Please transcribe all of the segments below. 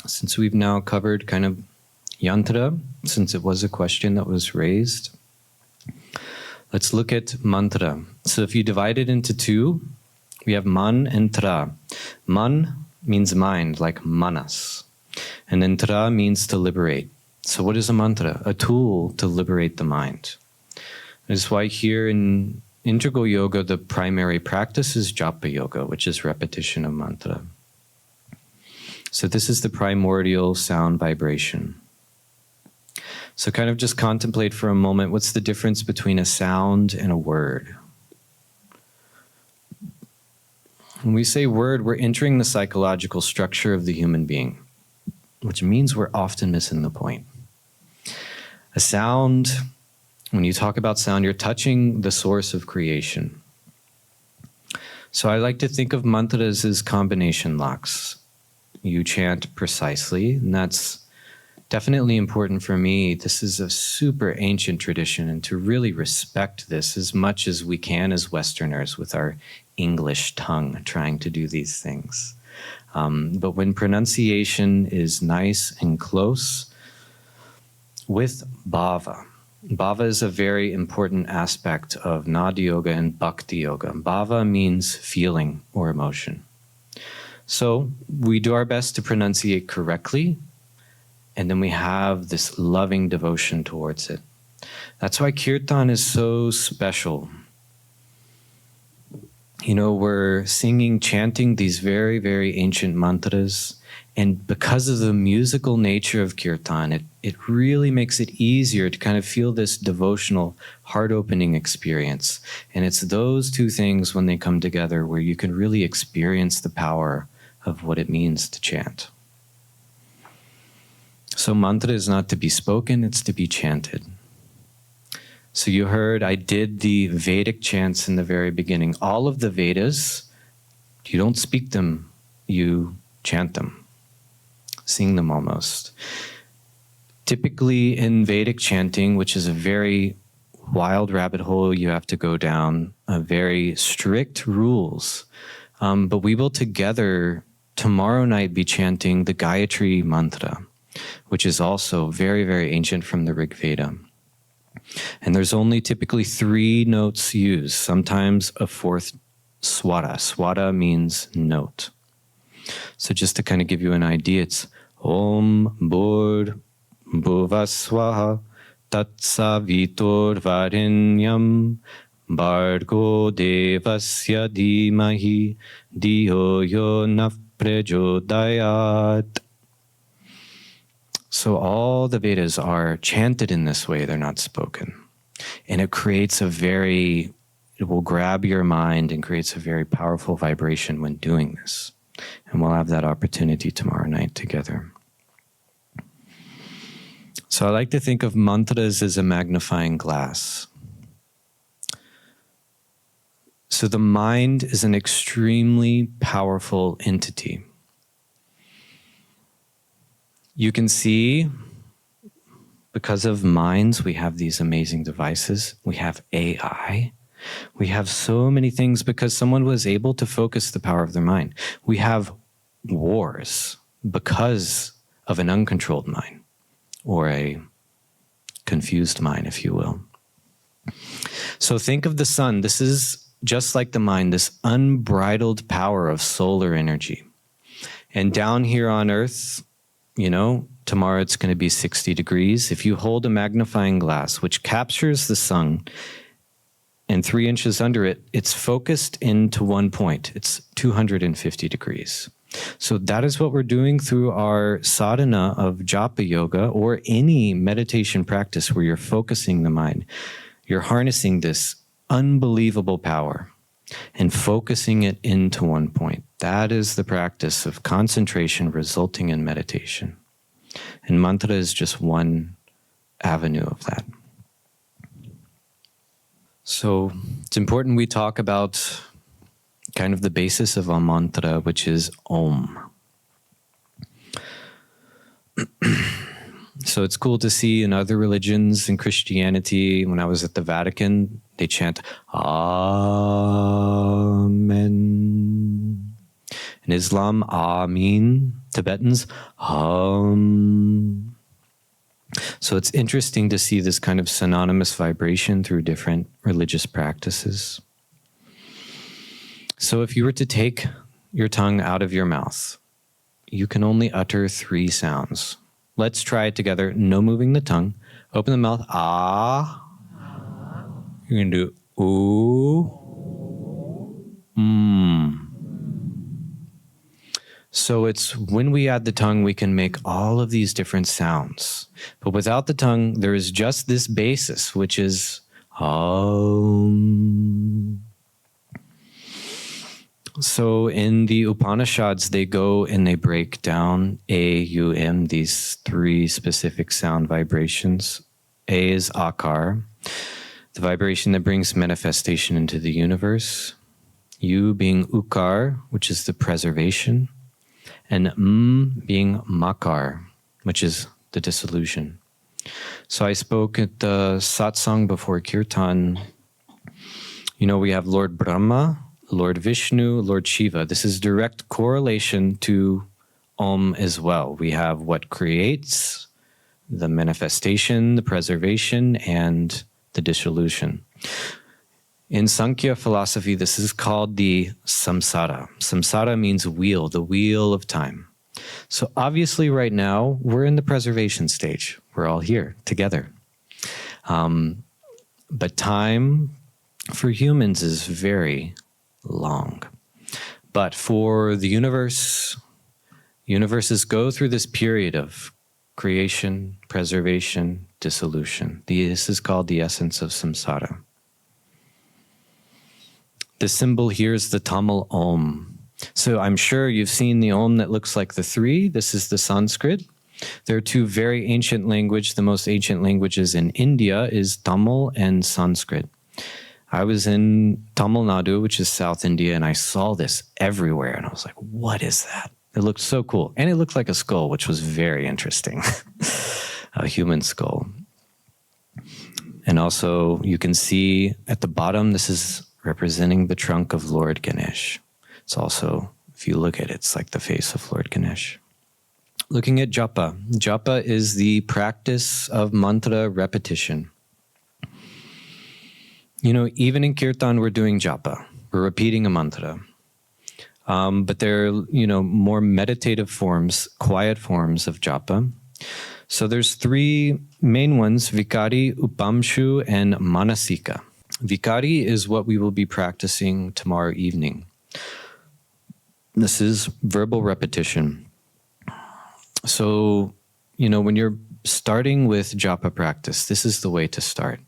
Since we've now covered kind of yantra, since it was a question that was raised, let's look at mantra. So if you divide it into two, we have man and tra. Man means mind, like manas. And then tra means to liberate. So what is a mantra? A tool to liberate the mind. That's why here in integral yoga, the primary practice is japa yoga, which is repetition of mantra. So this is the primordial sound vibration. So kind of just contemplate for a moment, what's the difference between a sound and a word? When we say word, we're entering the psychological structure of the human being, which means we're often missing the point. A sound, when you talk about sound, you're touching the source of creation. So I like to think of mantras as combination locks. You chant precisely, and that's definitely important for me. This is a super ancient tradition, and to really respect this as much as we can as Westerners with our English tongue trying to do these things. But when pronunciation is nice and close with bhava. Bhava is a very important aspect of Nada Yoga and Bhakti Yoga. Bhava means feeling or emotion. So we do our best to pronunciate correctly, and then we have this loving devotion towards it. That's why kirtan is so special. You know, we're singing, chanting these very, very ancient mantras, and because of the musical nature of kirtan, it really makes it easier to kind of feel this devotional, heart-opening experience. And it's those two things, when they come together, where you can really experience the power of what it means to chant. So mantra is not to be spoken, it's to be chanted. So you heard I did the Vedic chants in the very beginning. All of the Vedas, you don't speak them, you chant them. Sing them almost. Typically in Vedic chanting, which is a very wild rabbit hole you have to go down, very strict rules. But we will together tomorrow night be chanting the Gayatri mantra, which is also very, very ancient from the Rig Veda. And there's only typically 3 notes used, sometimes a 4th swara. Swara means note. So just to kind of give you an idea, it's Om Bhur Bhuvaswaha Tatsavitur Varinyam Bhargo Devasya Dhimahi Dhiyo Yo Nah Prachodayat. So all the Vedas are chanted in this way, they're not spoken. And it creates it will grab your mind and creates a very powerful vibration when doing this. And we'll have that opportunity tomorrow night together. So I like to think of mantras as a magnifying glass. So the mind is an extremely powerful entity. You can see, because of minds, we have these amazing devices. We have AI. We have so many things because someone was able to focus the power of their mind. We have wars because of an uncontrolled mind, or a confused mind, if you will. So think of the sun. This is just like the mind, this unbridled power of solar energy. And down here on Earth, you know, tomorrow it's going to be 60 degrees. If you hold a magnifying glass, which captures the sun, and 3 inches under it, it's focused into one point. It's 250 degrees. So that is what we're doing through our sadhana of japa yoga, or any meditation practice where you're focusing the mind. You're harnessing this unbelievable power and focusing it into one point. That is the practice of concentration resulting in meditation. And mantra is just one avenue of that. So it's important we talk about kind of the basis of a mantra, which is Om. So it's cool to see in other religions, in Christianity, when I was at the Vatican, they chant Amen. In Islam, Amin. Tibetans, hum. So it's interesting to see this kind of synonymous vibration through different religious practices. So if you were to take your tongue out of your mouth, you can only utter 3 sounds. Let's try it together. No moving the tongue. Open the mouth. Ah. You're going to do ooh. Mm. So it's when we add the tongue, we can make all of these different sounds. But without the tongue, there is just this basis, which is hum. So in the Upanishads, they go and they break down A, U, M, these 3 specific sound vibrations. A is akar, the vibration that brings manifestation into the universe. U being ukar, which is the preservation. And being makar, which is the dissolution. So I spoke at the satsang before kirtan. We have Lord Brahma, Lord Vishnu, Lord Shiva. This is direct correlation to Om as well. We have what creates, the manifestation, the preservation, and the dissolution. In Sankhya philosophy, this is called the samsara. Samsara means wheel, the wheel of time. So obviously right now, we're in the preservation stage. We're all here together. But time for humans is very long. But for the universes go through this period of creation, preservation, dissolution. This is called the essence of samsara. The symbol here is the Tamil Om. So I'm sure you've seen the Om that looks like the 3. This is the Sanskrit. There are 2 very ancient languages. The most ancient languages in India is Tamil and Sanskrit. I was in Tamil Nadu, which is South India, and I saw this everywhere. And I was like, what is that? It looked so cool. And it looked like a skull, which was very interesting. A human skull. And also you can see at the bottom, this is representing the trunk of Lord Ganesh. It's also, if you look at it, it's like the face of Lord Ganesh. Looking at japa. Japa is the practice of mantra repetition. Even in kirtan, we're doing japa. We're repeating a mantra. But there are, more meditative forms, quiet forms of japa. So there's 3 main ones, Vikari, Upamshu, and Manasika. Vikari is what we will be practicing tomorrow evening. This is verbal repetition. So, when you're starting with japa practice, this is the way to start.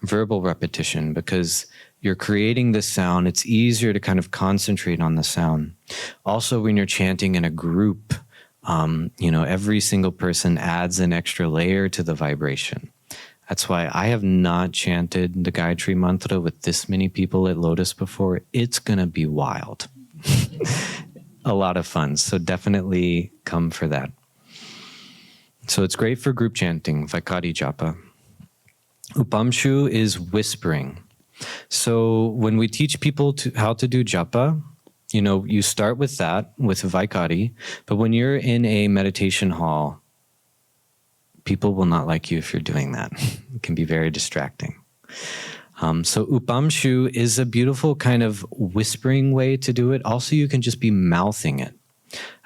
Verbal repetition, because you're creating this sound, it's easier to kind of concentrate on the sound. Also, when you're chanting in a group, every single person adds an extra layer to the vibration. That's why I have not chanted the Gayatri Mantra with this many people at Lotus before. It's going to be wild. A lot of fun. So definitely come for that. So it's great for group chanting, Vaikari Japa. Upamshu is whispering. So when we teach people how to do japa, you start with that, with Vaikari. But when you're in a meditation hall, people will not like you if you're doing that. It can be very distracting. So Upamshu is a beautiful kind of whispering way to do it. Also, you can just be mouthing it.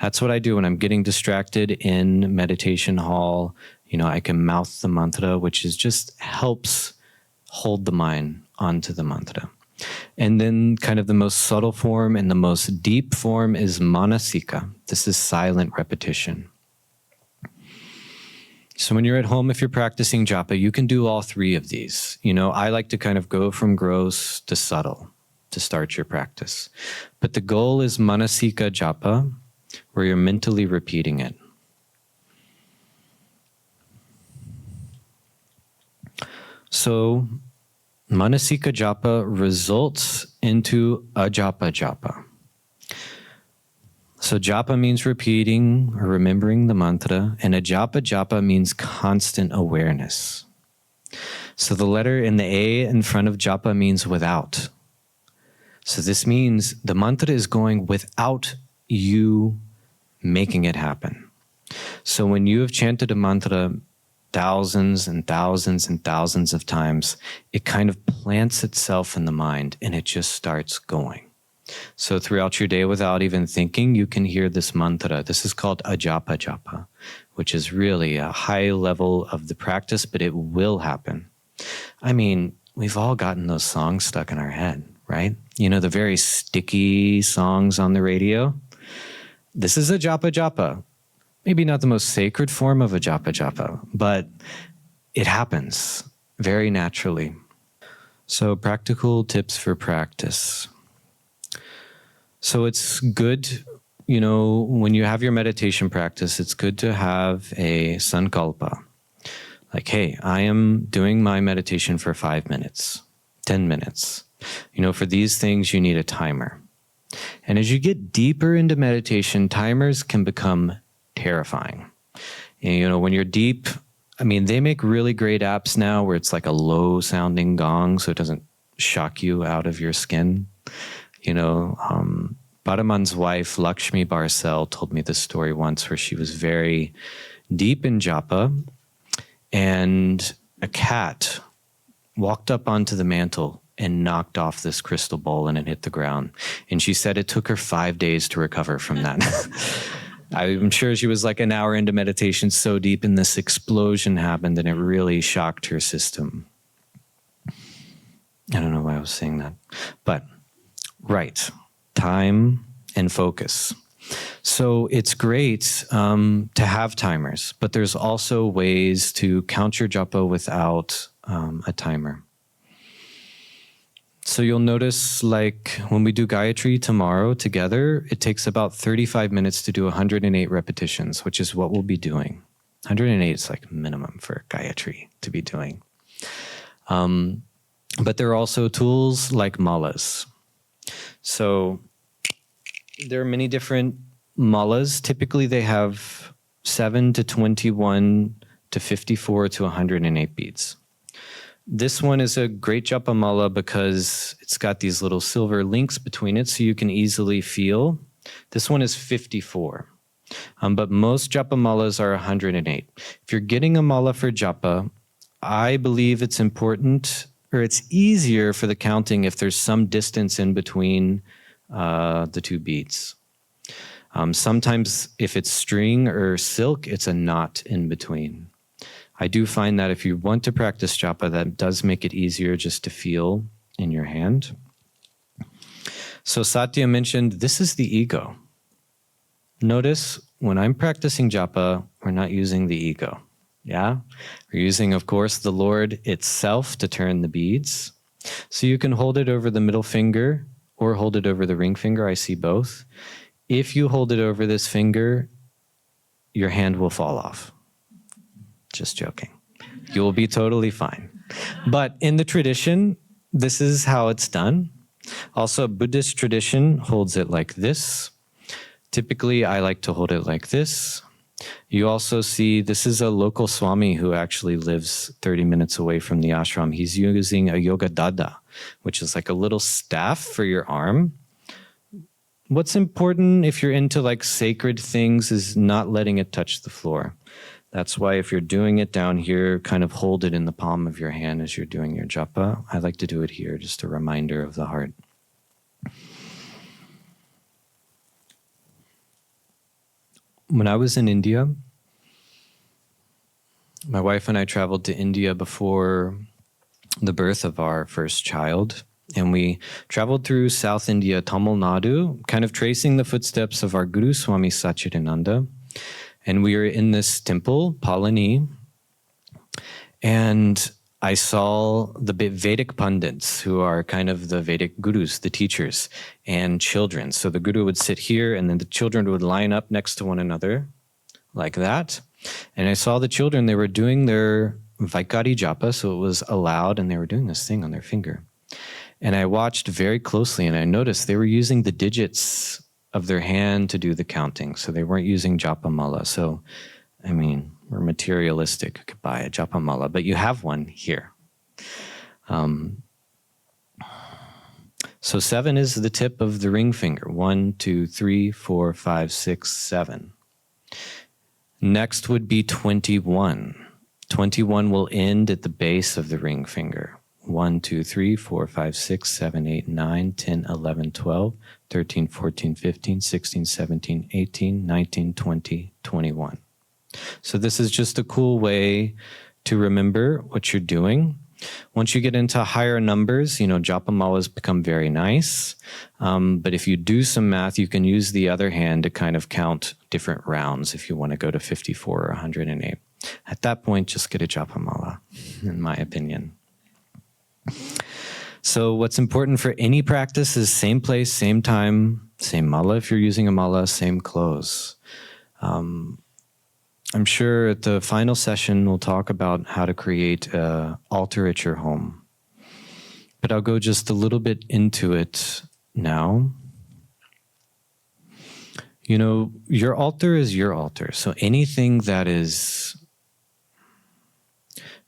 That's what I do when I'm getting distracted in meditation hall. I can mouth the mantra, which just helps hold the mind onto the mantra. And then kind of the most subtle form and the most deep form is manasika. This is silent repetition. So when you're at home, if you're practicing japa, you can do all 3 of these. I like to kind of go from gross to subtle to start your practice. But the goal is manasika japa, where you're mentally repeating it. So manasika japa results into ajapa japa. So japa means repeating or remembering the mantra, and ajapa japa means constant awareness. So the letter in the A in front of japa means without. So this means the mantra is going without you making it happen. So when you have chanted a mantra thousands and thousands and thousands of times, it kind of plants itself in the mind and it just starts going. So throughout your day, without even thinking, you can hear this mantra. This is called ajapa japa, which is really a high level of the practice, but it will happen. I mean, we've all gotten those songs stuck in our head, right? You know, the very sticky songs on the radio. This is a japa japa. Maybe not the most sacred form of a japa japa, but it happens very naturally. So practical tips for practice. So it's good, you know, when you have your meditation practice, it's good to have a sankalpa. Like, hey, I am doing my meditation for 5 minutes, 10 minutes. You know, for these things, you need a timer. And as you get deeper into meditation, timers can become terrifying. And, you know, when you're deep, I mean, they make really great apps now where it's like a low sounding gong so it doesn't shock you out of your skin. You know, Bharaman's wife, Lakshmi Barcel, told me this story once where she was very deep in japa and a cat walked up onto the mantle and knocked off this crystal bowl and it hit the ground. And she said it took her 5 days to recover from that. I'm sure she was like an hour into meditation so deep and this explosion happened and it really shocked her system. I don't know why I was saying that. But, right, time and focus. So it's great to have timers, but there's also ways to count your japa without a timer. So you'll notice, like, when we do Gayatri tomorrow together, it takes about 35 minutes to do 108 repetitions, which is what we'll be doing. 108 is like minimum for Gayatri to be doing. But there are also tools like malas. So there are many different malas. Typically they have 7 to 21 to 54 to 108 beads. This one is a great japa mala because it's got these little silver links between it so you can easily feel. This one is 54. But most japa malas are 108. If you're getting a mala for japa, I believe it's important, or it's easier for the counting if there's some distance in between the two beads. Sometimes if it's string or silk, it's a knot in between. I do find that if you want to practice japa, that does make it easier just to feel in your hand. So Satya mentioned, this is the ego. Notice when I'm practicing japa, we're not using the ego. Yeah? We're using, of course, the Lord itself to turn the beads. So you can hold it over the middle finger or hold it over the ring finger. I see both. If you hold it over this finger, your hand will fall off. Just joking. You will be totally fine. But in the tradition, this is how it's done. Also, Buddhist tradition holds it like this. Typically, I like to hold it like this. You also see, this is a local Swami who actually lives 30 minutes away from the ashram. He's using a yoga dada, which is like a little staff for your arm. What's important if you're into like sacred things is not letting it touch the floor. That's why if you're doing it down here, kind of hold it in the palm of your hand as you're doing your japa. I like to do it here, just a reminder of the heart. When I was in India, my wife and I traveled to India before the birth of our first child. And we traveled through South India, Tamil Nadu, kind of tracing the footsteps of our Guru Swami Satchidananda. And we were in this temple, Palani, and I saw the Vedic pundits, who are kind of the Vedic gurus, the teachers, and children. So the guru would sit here, and then the children would line up next to one another, like that. And I saw the children, they were doing their Vaikari japa, so it was allowed, and they were doing this thing on their finger. And I watched very closely, and I noticed they were using the digits of their hand to do the counting. So they weren't using japa mala. So, I mean, we're materialistic. You could buy a japa mala, but you have one here. So 7 is the tip of the ring finger. 1, 2, 3, 4, 5, 6, 7. Next would be 21. 21 will end at the base of the ring finger. 1, 2, 3, 4, 5, 6, 7, 8, 9, 10, 11, 12, 13, 14, 15, 16, 17, 18, 19, 20, 21. So this is just a cool way to remember what you're doing. Once you get into higher numbers, japa malas become very nice. But if you do some math, you can use the other hand to kind of count different rounds if you want to go to 54 or 108. At that point, just get a japa mala, in my opinion. So what's important for any practice is same place, same time, same mala if you're using a mala, same clothes. I'm sure at the final session we'll talk about how to create an altar at your home. But I'll go just a little bit into it now. Your altar is your altar. So anything that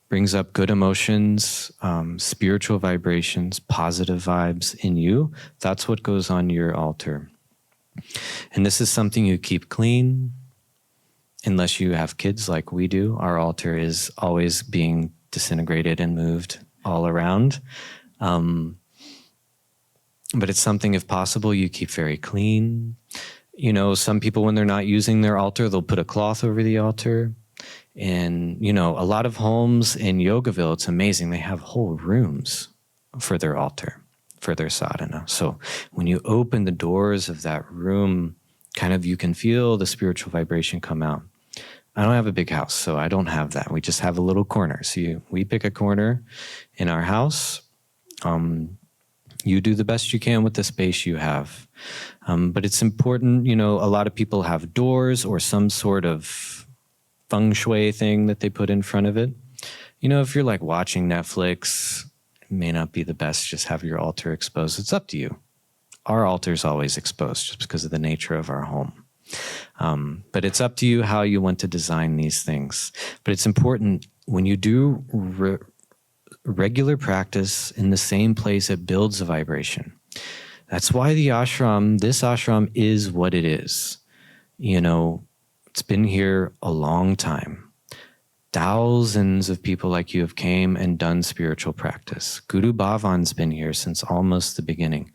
brings up good emotions, spiritual vibrations, positive vibes in you, that's what goes on your altar. And this is something you keep clean. Unless you have kids like we do, our altar is always being disintegrated and moved all around. But it's something, if possible, you keep very clean. Some people, when they're not using their altar, they'll put a cloth over the altar. And, a lot of homes in Yogaville, it's amazing. They have whole rooms for their altar, for their sadhana. So when you open the doors of that room, kind of you can feel the spiritual vibration come out. I don't have a big house, so I don't have that. We just have a little corner. So we pick a corner in our house. You do the best you can with the space you have. But it's important, a lot of people have doors or some sort of feng shui thing that they put in front of it. If you're like watching Netflix, it may not be the best, just have your altar exposed. It's up to you. Our altar is always exposed just because of the nature of our home. But it's up to you how you want to design these things. But it's important when you do regular practice in the same place, it builds a vibration. That's why this ashram is what it is. It's been here a long time. Thousands of people like you have came and done spiritual practice. Guru Bhavan's been here since almost the beginning.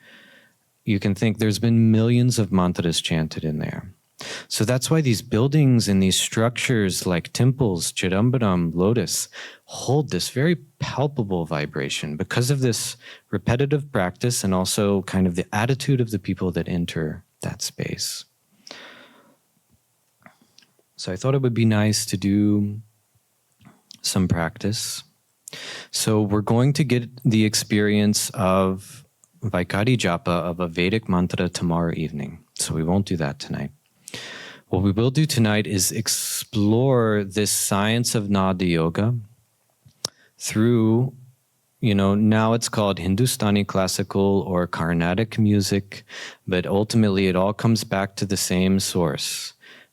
You can think there's been millions of mantras chanted in there. So that's why these buildings and these structures like temples, Chidambaram, lotus, hold this very palpable vibration because of this repetitive practice and also kind of the attitude of the people that enter that space. So I thought it would be nice to do some practice. So we're going to get the experience of Vaikari Japa of a Vedic mantra tomorrow evening. So we won't do that tonight. What we will do tonight is explore this science of Narada Yoga through, now it's called Hindustani classical or Carnatic music, but ultimately it all comes back to the same source.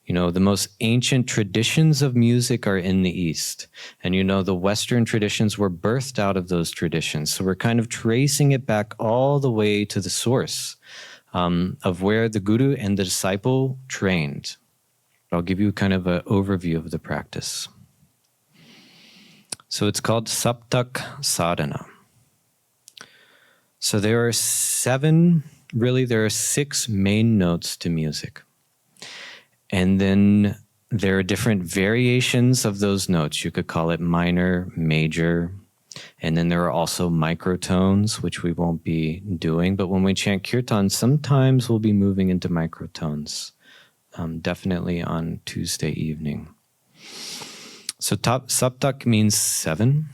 The most ancient traditions of music are in the East. And the Western traditions were birthed out of those traditions. So we're kind of tracing it back all the way to the source of where the guru and the disciple trained. I'll give you kind of an overview of the practice. So it's called Saptak Sadhana. So there are 6 main notes to music. And then there are different variations of those notes. You could call it minor, major, and then there are also microtones, which we won't be doing. But when we chant kirtan, sometimes we'll be moving into microtones, definitely on Tuesday evening. So saptak means 7.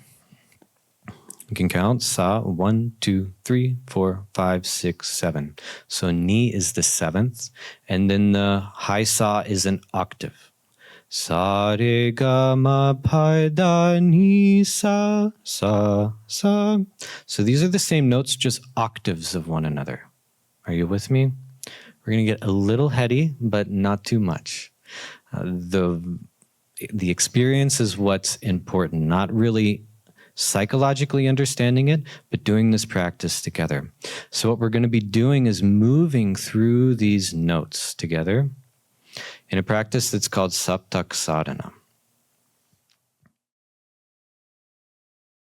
You can count sa 1, 2, 3, 4, 5, 6, 7. So ni is the 7th, and then the high sa is an octave. Sa re ga ma pa da ni sa sa sa. So these are the same notes, just octaves of one another. Are you with me? We're going to get a little heady, but not too much. The experience is what's important, not really psychologically understanding it, but doing this practice together. So what we're going to be doing is moving through these notes together in a practice that's called Saptak Sadhana.